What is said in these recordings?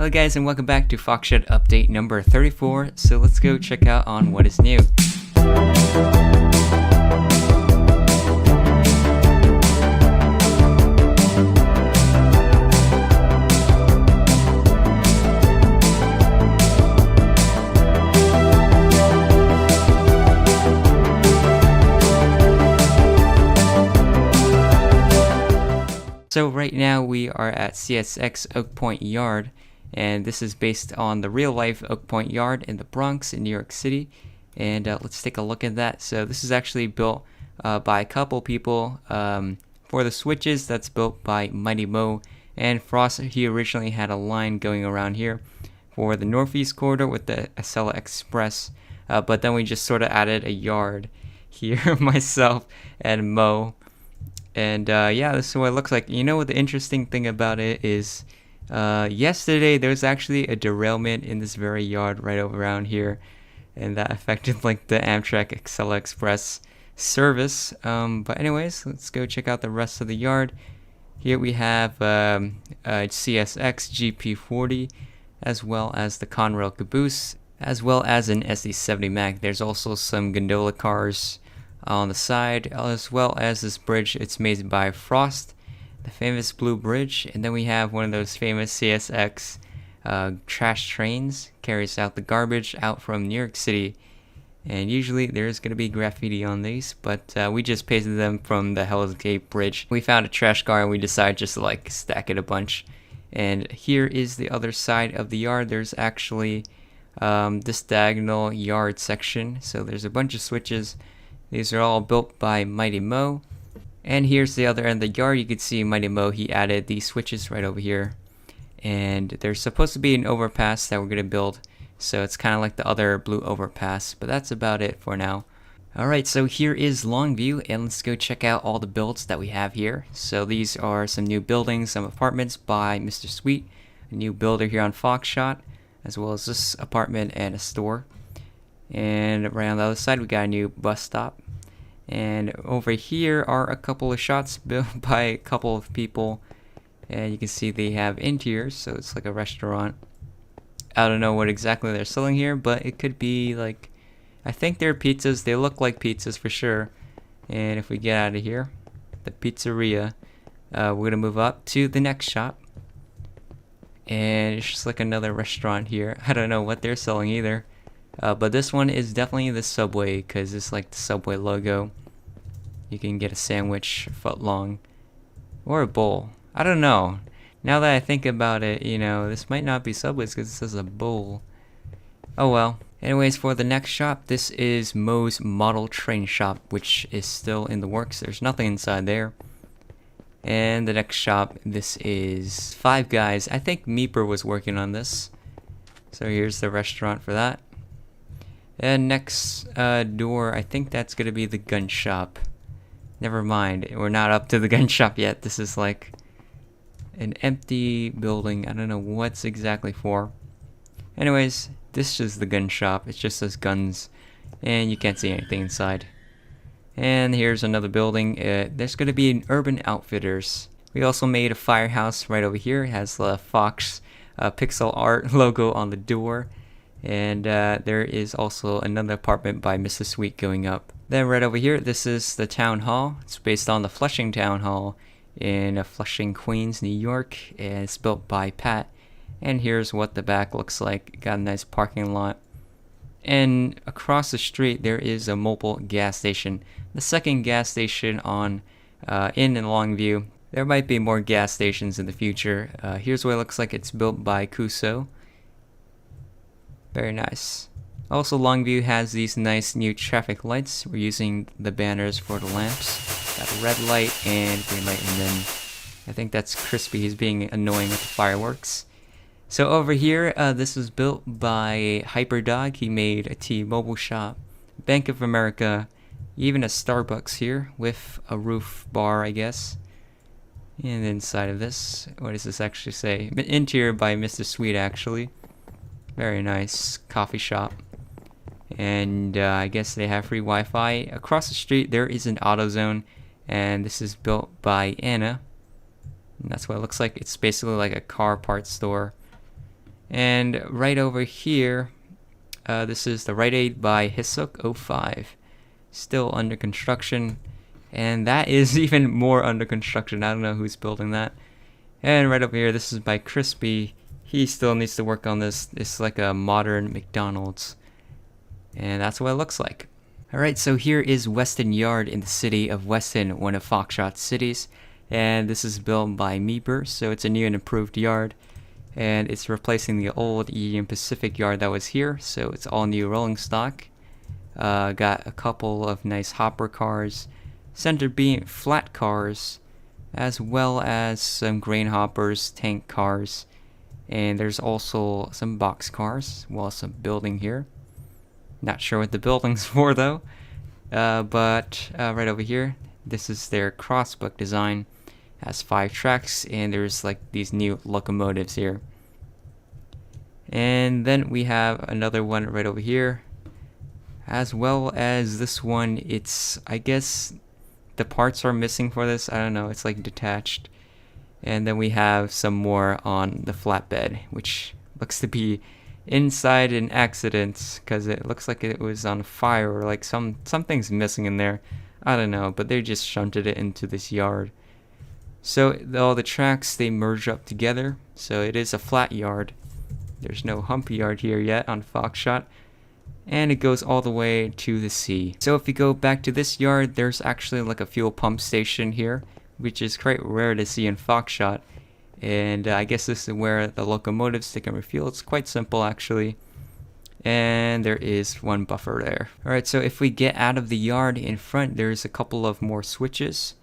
Hello guys, and welcome back to Foxshot update number 34. So let's go check out on what is new. So right now we are at CSX Oak Point Yard, and this is based on the real life Oak Point Yard in the Bronx in New York City. And let's take a look at that. So this is actually built by a couple people. For the switches, that's built by Mighty Mo and Frost. He originally had a line going around here for the Northeast corridor with the Acela Express, but then we just sort of added a yard here, myself and Mo. And yeah, this is what it looks like. You know what the interesting thing about it is, yesterday there was actually a derailment in this very yard right around here, and that affected like the Amtrak Acela Express service. But anyways, let's go check out the rest of the yard. Here we have CSX GP40, as well as the Conrail caboose, as well as an SD70 Mac. There's also some gondola cars on the side, as well as this bridge. It's made by Frost, the famous blue bridge. And then we have one of those famous CSX trash trains, carries out the garbage out from New York City. And usually there's going to be graffiti on these, but we just pasted them from the Hell's Gate bridge. We found a trash car and we decided just to like stack it a bunch. And here is the other side of the yard. There's actually this diagonal yard section. So there's a bunch of switches. These are all built by Mighty Mo. And here's the other end of the yard. You can see Mighty Mo, he added these switches right over here. And there's supposed to be an overpass that we're going to build. So it's kind of like the other blue overpass. But that's about it for now. Alright, so here is Longview. And let's go check out all the builds that we have here. So these are some new buildings, some apartments by Mr. Sweet, a new builder here on Foxshot, as well as this apartment and a store. And right on the other side we got a new bus stop. And over here are a couple of shots built by a couple of people, and you can see they have interiors, so it's like a restaurant. I don't know what exactly they're selling here, but it could be like, I think they're pizzas. They look like pizzas for sure. And if we get out of here, the pizzeria, we're gonna move up to the next shop, and it's just like another restaurant here. I don't know what they're selling either. But this one is definitely the Subway, because it's like the Subway logo. You can get a sandwich foot long, or a bowl. I don't know. Now that I think about it, you know, this might not be Subway's because it says a bowl. Oh well. Anyways, for the next shop, this is Mo's Model Train Shop, which is still in the works. There's nothing inside there. And the next shop, this is Five Guys. I think Meeper was working on this. So here's the restaurant for that. And next door, I think that's going to be the gun shop. Never mind, we're not up to the gun shop yet. This is like an empty building. I don't know what's exactly for. Anyways, this is the gun shop. It just says guns, and you can't see anything inside. And here's another building. There's going to be an Urban Outfitters. We also made a firehouse right over here. It has the Fox pixel art logo on the door. And there is also another apartment by Mr. Sweet going up. Then right over here, this is the town hall. It's based on the Flushing Town Hall in Flushing, Queens, New York. And it's built by Pat. And here's what the back looks like. Got a nice parking lot. And across the street, there is a mobile gas station. The second gas station on in Longview. There might be more gas stations in the future. Here's what it looks like. It's built by Kuso. Very nice. Also, Longview has these nice new traffic lights. We're using the banners for the lamps. Got a red light and green light, and then I think that's Crispy. He's being annoying with the fireworks. So over here, this was built by Hyperdog. He made a T-Mobile shop, Bank of America, even a Starbucks here with a roof bar, I guess. And inside of this, what does this actually say? Interior by Mr. Sweet, actually. Very nice coffee shop. And I guess they have free Wi-Fi. Across the street there is an AutoZone, and this is built by Anna. And that's what it looks like. It's basically like a car parts store. And right over here, this is the Rite Aid by Hisuk05, still under construction, and that is even more under construction. I don't know who's building that. And right over here, this is by Crispy. He still needs to work on this. It's like a modern McDonald's, and that's what it looks like. Alright, so here is Weston Yard in the city of Weston, one of Foxshot's cities, and this is built by Meeper, so it's a new and improved yard, and it's replacing the old Union Pacific yard that was here, so it's all new rolling stock. Got a couple of nice hopper cars, center beam flat cars, as well as some grain hoppers, tank cars, and there's also some box cars, well, some building here. Not sure what the building's for though, but right over here, this is their crossbuck design. Has 5 tracks, and there's like these new locomotives here. And then we have another one right over here, as well as this one. It's, I guess the parts are missing for this, I don't know, it's like detached. And then we have some more on the flatbed, which looks to be inside an accident, because it looks like it was on fire, or like something's missing in there, I don't know, but they just shunted it into this yard. So all the tracks, they merge up together, so it is a flat yard. There's no humpy yard here yet on Foxshot, and it goes all the way to the sea. So if you go back to this yard, there's actually like a fuel pump station here, which is quite rare to see in Foxshot. And I guess this is where the locomotives, they can refuel. It's quite simple actually. And there is one buffer there. Alright, so if we get out of the yard in front, there's a couple of more switches.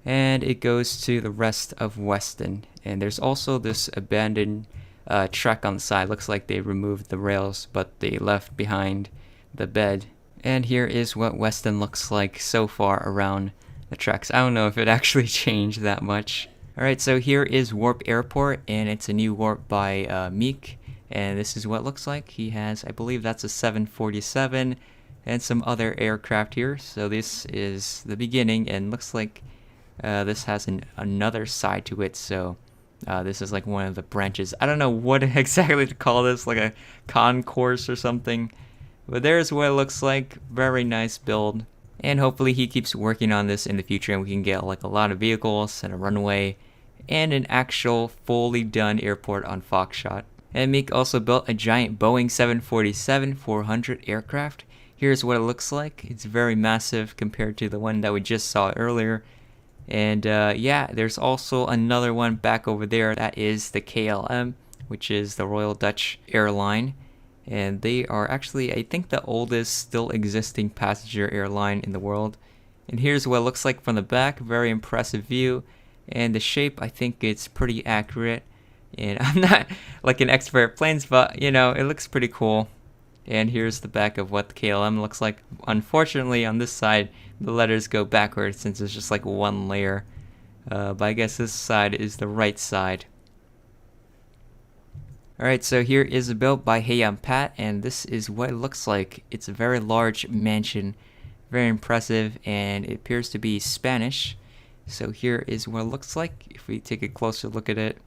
And it goes to the rest of Weston. And there's also this abandoned track on the side. Looks like they removed the rails, but they left behind the bed. And here is what Weston looks like so far around the tracks. I don't know if it actually changed that much. Alright, so here is Warp Airport, and it's a new warp by Meek, and this is what it looks like. He has, I believe that's a 747, and some other aircraft here. So this is the beginning, and looks like this has another side to it, so this is like one of the branches. I don't know what exactly to call this, like a concourse or something, but there's what it looks like. Very nice build. And hopefully he keeps working on this in the future, and we can get like a lot of vehicles and a runway and an actual fully done airport on Foxshot. And Meek also built a giant Boeing 747-400 aircraft. Here's what it looks like. It's very massive compared to the one that we just saw earlier. And yeah, there's also another one back over there. That is the KLM, which is the Royal Dutch Airline. And they are actually, I think, the oldest still existing passenger airline in the world. And here's what it looks like from the back. Very impressive view. And the shape, I think it's pretty accurate. And I'm not like an expert at planes, but you know, it looks pretty cool. And here's the back of what the KLM looks like. Unfortunately, on this side, the letters go backwards since it's just like one layer. But I guess this side is the right side. Alright, so here is a build by Heian Pat, and this is what it looks like. It's a very large mansion, very impressive, and it appears to be Spanish. So here is what it looks like if we take a closer look at it.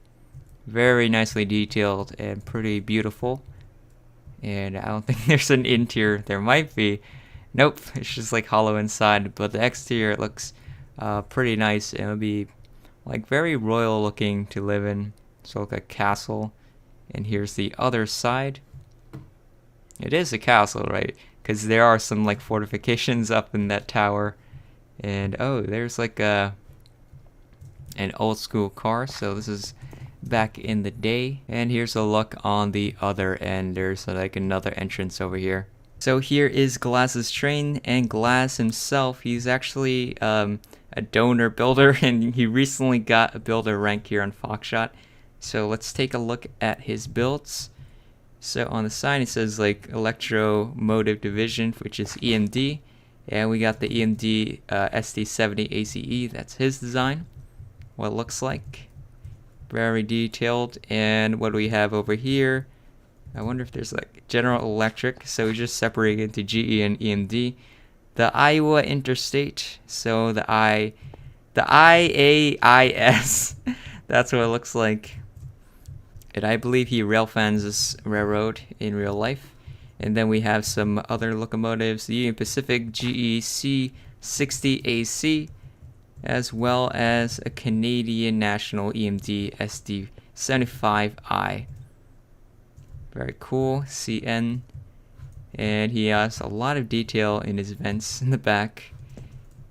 Very nicely detailed and pretty beautiful. And I don't think there's an interior. There might be. Nope, it's just like hollow inside, but the exterior looks pretty nice, and it'll be like very royal looking to live in. So like a castle. And here's the other side. It is a castle, right? Because there are some like fortifications up in that tower. And oh, there's like an old school car. So this is back in the day. And here's a look on the other end. There's like another entrance over here. So here is Glass's train, and Glass himself, he's actually a donor builder, and he recently got a builder rank here on Foxshot. So let's take a look at his builds. So on the side it says like Electromotive Division, which is EMD. And we got the EMD SD70 ACE, that's his design. What it looks like. Very detailed. And what do we have over here? I wonder if there's like General Electric. So we just separate it into GE and EMD. The Iowa Interstate. So the IAIS. That's what it looks like. And I believe he railfans this railroad in real life. And then we have some other locomotives, the Union Pacific GEC 60AC, as well as a Canadian National EMD SD 75I. Very cool, CN. And he has a lot of detail in his vents in the back.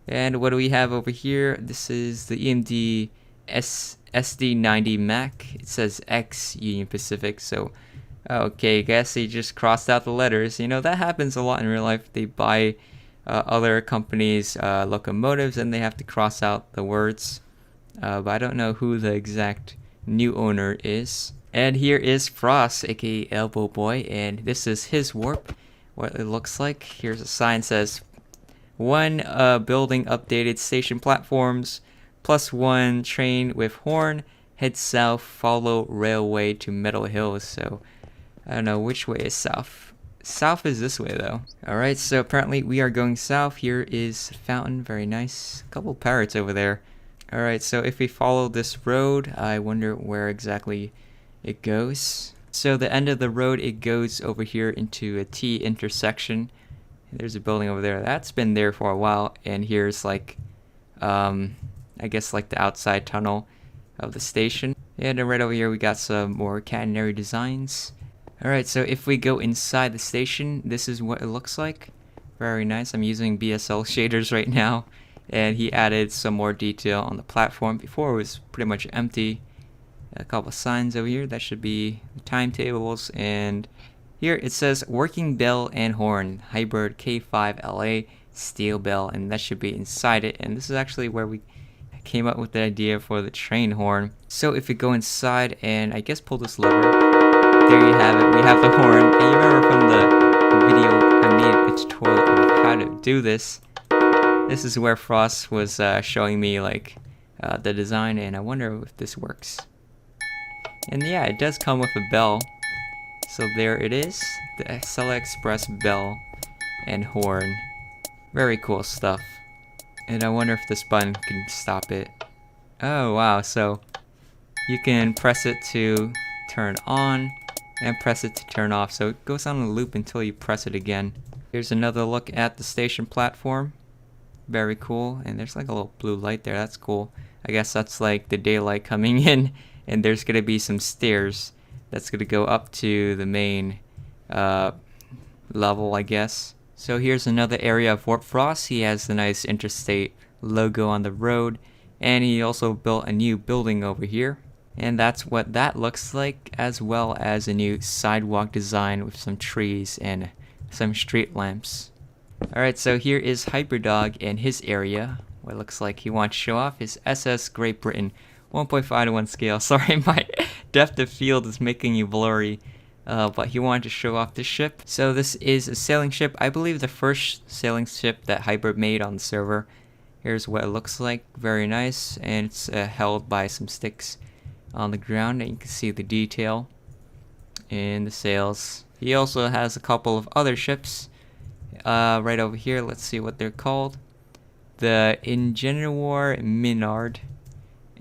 And what do we have over here? This is the EMD SD90 Mac. It says X Union Pacific, so okay, guess he just crossed out the letters. You know, that happens a lot in real life. They buy other companies' locomotives and they have to cross out the words. But I don't know who the exact new owner is. And here is Frost, aka Elbow Boy, and this is his warp. What it looks like. Here's a sign that says 1 building updated station platforms, +1 train with horn, head south, follow railway to Meadow Hills. So I don't know which way is south. South is this way though. Alright, so apparently we are going south. Here is fountain, very nice. A couple parrots over there. Alright, so if we follow this road, I wonder where exactly it goes. So the end of the road, it goes over here into a T intersection. There's a building over there that's been there for a while, and here's like I guess like the outside tunnel of the station. And then right over here we got some more catenary designs. Alright, so if we go inside the station, this is what it looks like. Very nice. I'm using BSL shaders right now, and he added some more detail on the platform. Before it was pretty much empty. A couple of signs over here, that should be the timetables, and here it says working bell and horn, hybrid K5LA steel bell, and that should be inside it. And this is actually where we came up with the idea for the train horn. So if we go inside and I guess pull this lever, there you have it, we have the horn. And you remember from the video I made a tutorial of how to do this. This is where Frost was showing me like the design, and I wonder if this works. And yeah, it does come with a bell. So there it is, the Acela Express bell and horn. Very cool stuff. And I wonder if this button can stop it. Oh wow, so you can press it to turn on and press it to turn off. So it goes on a loop until you press it again. Here's another look at the station platform. Very cool. And there's like a little blue light there, that's cool. I guess that's like the daylight coming in. And there's going to be some stairs that's going to go up to the main level, I guess. So here's another area of Warp Frost. He has the nice interstate logo on the road, and he also built a new building over here. And that's what that looks like, as well as a new sidewalk design with some trees and some street lamps. Alright, so here is Hyperdog and his area. What it looks like he wants to show off his SS Great Britain 1.5 to 1 scale. Sorry, my depth of field is making you blurry. But he wanted to show off this ship. So this is a sailing ship. I believe the first sailing ship that Hybrid made on the server. Here's what it looks like. Very nice. And it's held by some sticks on the ground. And you can see the detail in the sails. He also has a couple of other ships right over here. Let's see what they're called. The Ingenieur Minard.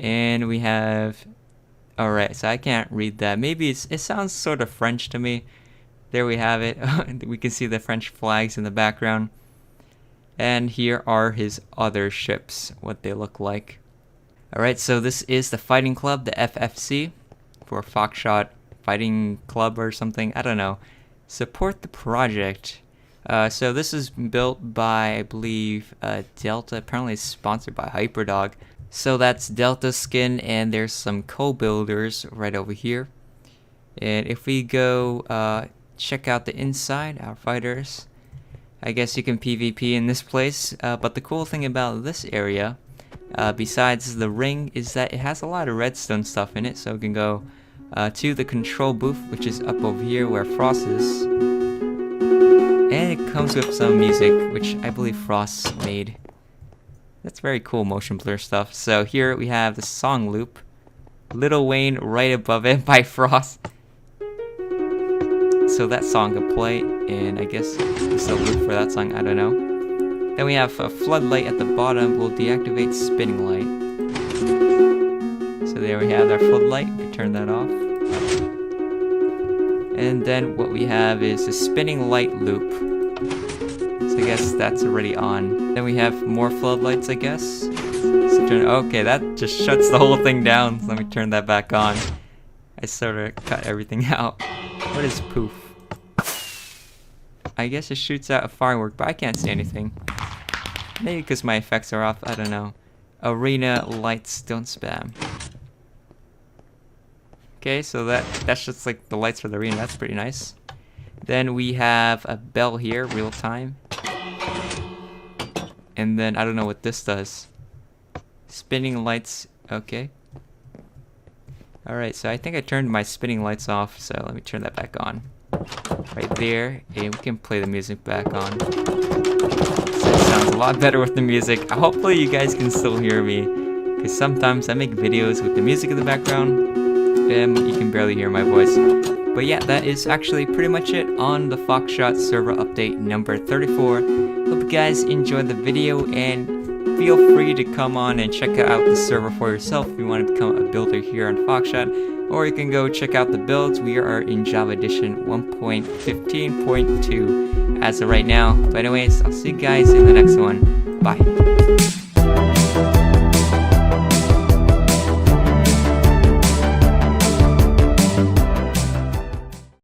And we have, alright, so I can't read that. Maybe it sounds sort of French to me. There we have it. We can see the French flags in the background. And here are his other ships, what they look like. Alright, so this is the Fighting Club, the FFC, for Foxshot Fighting Club or something. I don't know. Support the project. So this is built by, I believe, Delta. Apparently it's sponsored by Hyperdog. So that's Delta Skin, and there's some co-builders right over here. And if we go check out the inside, our fighters, I guess you can PvP in this place. But the cool thing about this area, besides the ring, is that it has a lot of redstone stuff in it. So we can go to the control booth, which is up over here where Frost is. And it comes with some music, which I believe Frost made. That's very cool motion blur stuff. So here we have the song loop. Lil Wayne right above it by Frost. So that song can play, and I guess it's a loop for that song, I don't know. Then we have a floodlight at the bottom. We'll deactivate spinning light. So there we have our floodlight. We can turn that off. And then what we have is a spinning light loop. So I guess that's already on. Then we have more floodlights, I guess. So okay, that just shuts the whole thing down. So let me turn that back on. I sort of cut everything out. What is poof? I guess it shoots out a firework, but I can't see anything. Maybe because my effects are off, I don't know. Arena lights don't spam. Okay, so that's just like the lights for the arena. That's pretty nice. Then we have a bell here, real time. And then I don't know what this does. Spinning lights, okay. Alright, so I think I turned my spinning lights off, so let me turn that back on. Right there, and we can play the music back on. So it sounds a lot better with the music. Hopefully you guys can still hear me, because sometimes I make videos with the music in the background, and you can barely hear my voice. But yeah, that is actually pretty much it on the Foxshot server update number 34. Hope you guys enjoyed the video, and feel free to come on and check out the server for yourself if you want to become a builder here on Foxshot, or you can go check out the builds. We are in Java Edition 1.15.2 as of right now. But anyways, I'll see you guys in the next one. Bye.